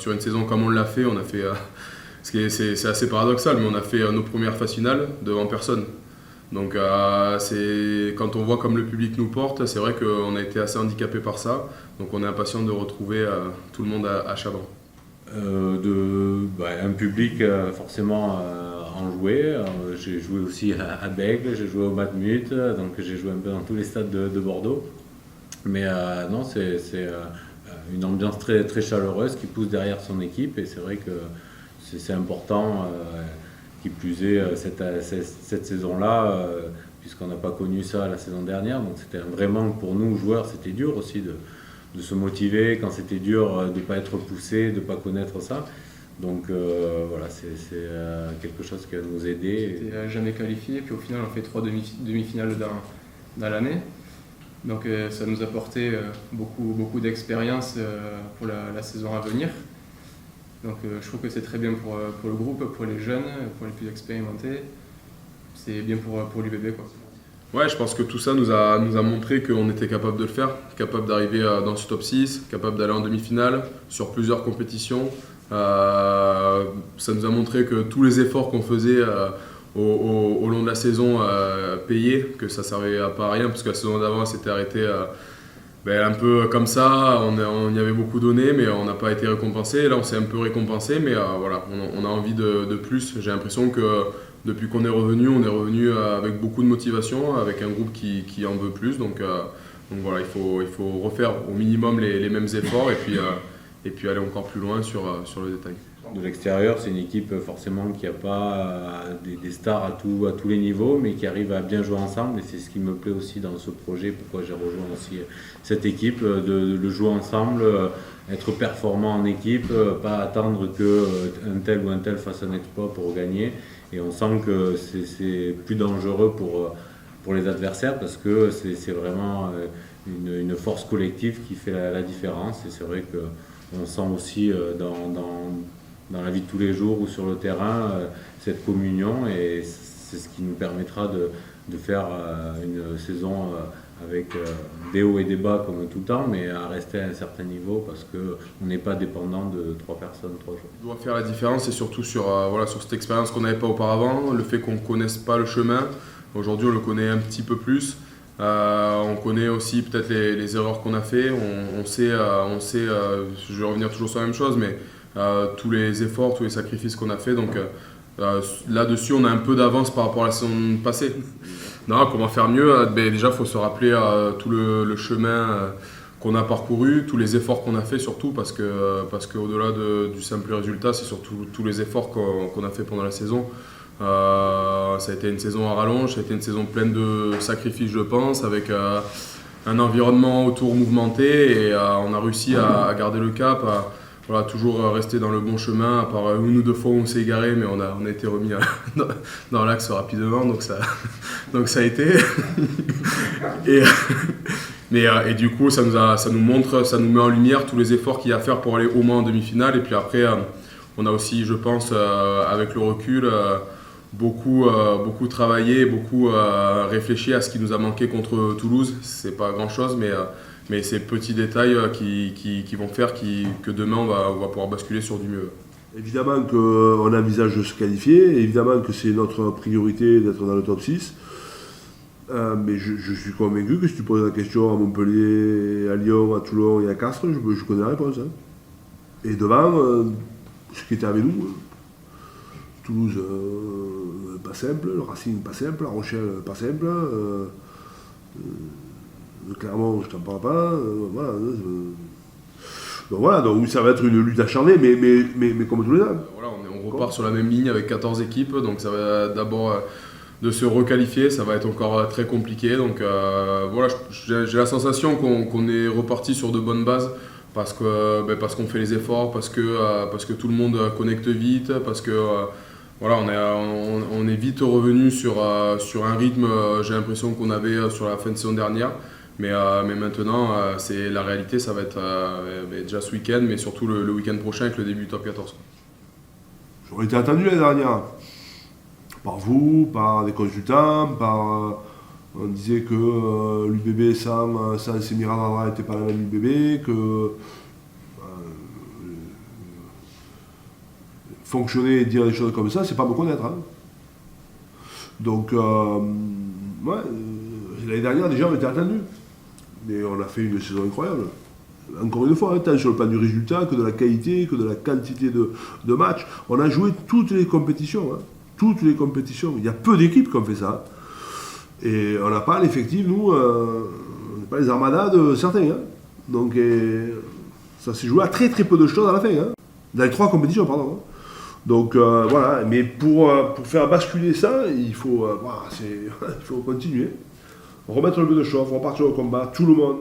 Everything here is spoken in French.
sur une saison comme on l'a fait, on a fait c'est assez paradoxal, mais on a fait nos premières phases finales devant personne. Donc quand on voit comme le public nous porte, c'est vrai qu'on a été assez handicapé par ça. Donc on est impatient de retrouver tout le monde à Chaban. Un public forcément enjoué. J'ai joué aussi à Bègles, j'ai joué au Matmut, donc j'ai joué un peu dans tous les stades de Bordeaux. Mais non, c'est une ambiance très, très chaleureuse qui pousse derrière son équipe et c'est vrai que c'est important. Qui plus est, cette saison-là, puisqu'on n'a pas connu ça la saison dernière, donc c'était vraiment pour nous joueurs, c'était dur aussi de se motiver quand c'était dur, de ne pas être poussé, de ne pas connaître ça. Donc voilà, c'est quelque chose qui va nous aider. On n'était jamais qualifié, puis au final on fait 3 demi-finales dans l'année. Donc ça nous a apporté beaucoup d'expérience pour la saison à venir. Donc je trouve que c'est très bien pour le groupe, pour les jeunes, pour les plus expérimentés. C'est bien pour l'UBB, quoi. Ouais, je pense que tout ça nous a montré qu'on était capable de le faire, capable d'arriver dans ce top 6, capable d'aller en demi-finale sur plusieurs compétitions. Ça nous a montré que tous les efforts qu'on faisait au long de la saison payaient, que ça ne servait pas à rien, parce que la saison d'avant s'était arrêtée un peu comme ça. On y avait beaucoup donné, mais on n'a pas été récompensé. Là, on s'est un peu récompensé, mais voilà, on a envie de plus. J'ai l'impression que depuis qu'on est revenu avec beaucoup de motivation, avec un groupe qui en veut plus. Donc voilà, il faut refaire au minimum les mêmes efforts et puis aller encore plus loin sur le détail. De l'extérieur, c'est une équipe forcément qui n'a pas des stars à tous les niveaux, mais qui arrive à bien jouer ensemble. Et c'est ce qui me plaît aussi dans ce projet, pourquoi j'ai rejoint aussi cette équipe, de le jouer ensemble, être performant en équipe, pas attendre qu'un tel ou un tel fasse un exploit pour gagner. Et on sent que c'est plus dangereux pour les adversaires parce que c'est vraiment une force collective qui fait la différence. Et c'est vrai qu'on sent aussi dans la vie de tous les jours ou sur le terrain cette communion et c'est ce qui nous permettra de faire une saison avec des hauts et des bas comme tout le temps, mais à rester à un certain niveau parce qu'on n'est pas dépendant de 3 personnes, 3 jours. Ce qui doit faire la différence, c'est surtout sur cette expérience qu'on n'avait pas auparavant, le fait qu'on ne connaisse pas le chemin. Aujourd'hui, on le connaît un petit peu plus. On connaît aussi peut-être les erreurs qu'on a fait. On sait, je vais revenir toujours sur la même chose, mais tous les efforts, tous les sacrifices qu'on a fait. Donc là-dessus, on a un peu d'avance par rapport à la saison passée. Non, comment faire mieux? Déjà, il faut se rappeler tout le chemin qu'on a parcouru, tous les efforts qu'on a fait surtout, parce qu'au-delà du simple résultat, c'est surtout tous les efforts qu'on a fait pendant la saison. Ça a été une saison à rallonge, ça a été une saison pleine de sacrifices, je pense, avec un environnement autour mouvementé et on a réussi à garder le cap, à toujours rester dans le bon chemin, à part une ou deux fois où on s'est égaré, mais on a été remis dans l'axe rapidement, donc ça a été. Et du coup, ça nous montre, ça nous met en lumière tous les efforts qu'il y a à faire pour aller au moins en demi-finale. Et puis après, on a aussi, je pense, avec le recul, beaucoup travaillé, beaucoup réfléchi à ce qui nous a manqué contre Toulouse. C'est pas grand-chose, mais ces petits détails qui vont faire que demain, on va pouvoir basculer sur du mieux. Évidemment qu'on envisage de se qualifier, évidemment que c'est notre priorité d'être dans le top 6. Mais je suis convaincu que si tu poses la question à Montpellier, à Lyon, à Toulon et à Castres, je connais la réponse. Hein. Et devant, ce qui était avec nous, Toulouse, pas simple, le Racing, pas simple, La Rochelle, pas simple, Clermont, je t'en parle pas. Donc ça va être une lutte acharnée, mais comme tous les ans. Voilà, on repart sur la même ligne avec 14 équipes, donc ça va d'abord de se requalifier, ça va être encore très compliqué. Donc j'ai la sensation qu'on est reparti sur de bonnes bases parce qu'on fait les efforts, parce que tout le monde connecte vite, parce que on est vite revenu sur un rythme, j'ai l'impression qu'on avait sur la fin de saison dernière. Mais maintenant, c'est la réalité, ça va être déjà ce week-end, mais surtout le week-end prochain avec le début du top 14. J'aurais été attendu l'année dernière. Par vous, par des consultants, on disait que l'UBB sans Semira Nadra n'était pas la même UBB, que fonctionner et dire des choses comme ça, c'est pas me connaître. Hein. Donc, l'année dernière, déjà, on était attendus. Mais on a fait une saison incroyable. Encore une fois, tant sur le plan du résultat que de la qualité, que de la quantité de matchs. On a joué toutes les compétitions. Hein. Toutes les compétitions. Il y a peu d'équipes qui ont fait ça. Et on n'a pas l'effectif, nous, on n'a pas les armadas de certains. Hein. Donc, ça s'est joué à très très peu de choses à la fin. Hein. Dans les 3 compétitions, pardon. Hein. Donc voilà, mais pour faire basculer ça, il faut continuer. Remettre le but de chauffe, repartir au combat, tout le monde.